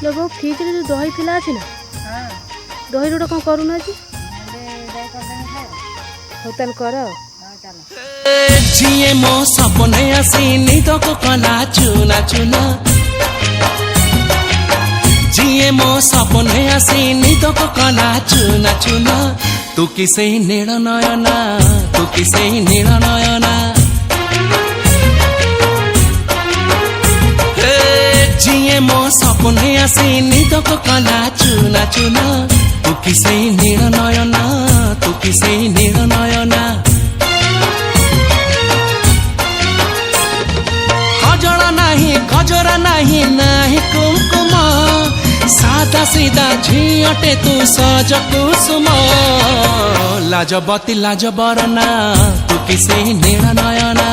लो बो फ्रिज रे जो दही थिला अछि ना हाँ दही रोटा कौन करू ना जी दही कर देने खाए होतल कर हाँ चलो जिए मो सपने आसी निद को कला चुना चुना जिए मो सपने आसी निद को कला चुना चुना तू किसे नील नयना तू किसे नील नयना जिए मो सपने आसी निद को कला चुना चुना तू किसे नील नयना तू किसे नील नयना गजरा नहीं नाही कुमकुम सादा सीधा झियटे तू सज कुसुम लाजबती लाजबरना तू किसे नील नयना